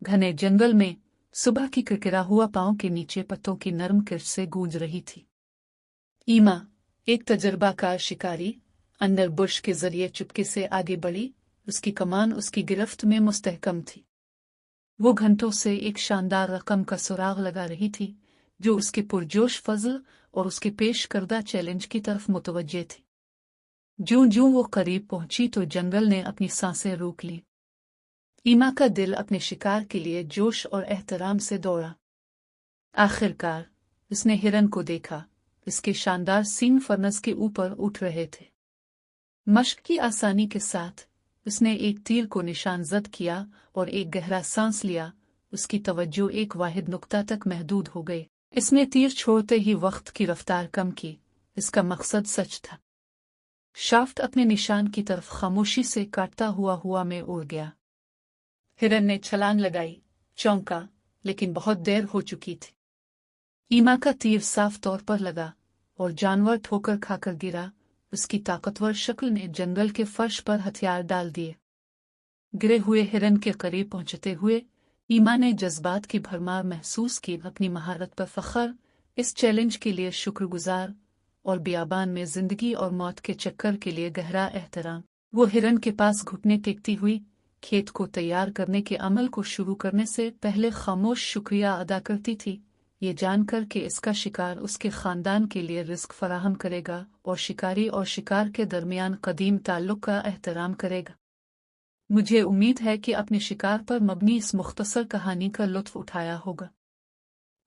घने जंगल में सुबह की किरकिरा हुआ पाँव के नीचे पत्तों की नरम किरच से गूंज रही थी। ईमा, एक तजर्बाकार शिकारी, अंदर बुश के जरिए चुपके से आगे बढ़ी। उसकी कमान उसकी गिरफ्त में मुस्तहकम थी। वो घंटों से एक शानदार रकम का सुराग लगा रही थी जो उसके पुरजोश फजल और उसके पेश करदा चैलेंज की तरफ मुतवज्जे थी। ज्यों-ज्यों वो करीब पहुंची तो जंगल ने अपनी सांसें रोक ली। ईमा का दिल अपने शिकार के लिए जोश और एहतराम से दौड़ा। आखिरकार उसने हिरन को देखा। इसके शानदार सींग फर्नस के ऊपर उठ रहे थे। मश्क की आसानी के साथ उसने एक तीर को निशान जद किया और एक गहरा सांस लिया। उसकी तवज्जो एक वाहिद नुक्ता तक महदूद हो गई। इसने तीर छोड़ते ही वक्त की रफ्तार कम की। इसका मकसद सच था। शाफ्ट अपने निशान की तरफ खामोशी से काटता हुआ में उड़ गया। हिरन ने छलांग लगाई, चौंका, लेकिन बहुत देर हो चुकी थी। ईमा का तीर साफ तौर पर लगा और जानवर ठोकर खाकर गिरा। उसकी ताकतवर शक्ल ने जंगल के फर्श पर हथियार डाल दिए। गिरे हुए हिरन के करीब पहुंचते हुए ईमा ने जज्बात की भरमार महसूस की। अपनी महारत पर फख्र, इस चैलेंज के लिए शुक्रगुजार और बियाबान में जिंदगी और मौत के चक्कर के लिए गहरा एहतराम। वो हिरन के पास घुटने टेकती हुई खेत को तैयार करने के अमल को शुरू करने से पहले खामोश शुक्रिया अदा करती थी, ये जानकर कि इसका शिकार उसके खानदान के लिए रिस्क फराहम करेगा और शिकारी और शिकार के दरमियान कदीम ताल्लुक का एहतराम करेगा। मुझे उम्मीद है कि अपने शिकार पर मबनी इस मुख्तसर कहानी का लुत्फ उठाया होगा।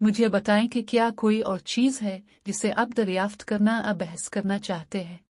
मुझे बताएं कि क्या कोई और चीज़ है जिसे आप दरियाफ्त करना या बहस करना चाहते हैं।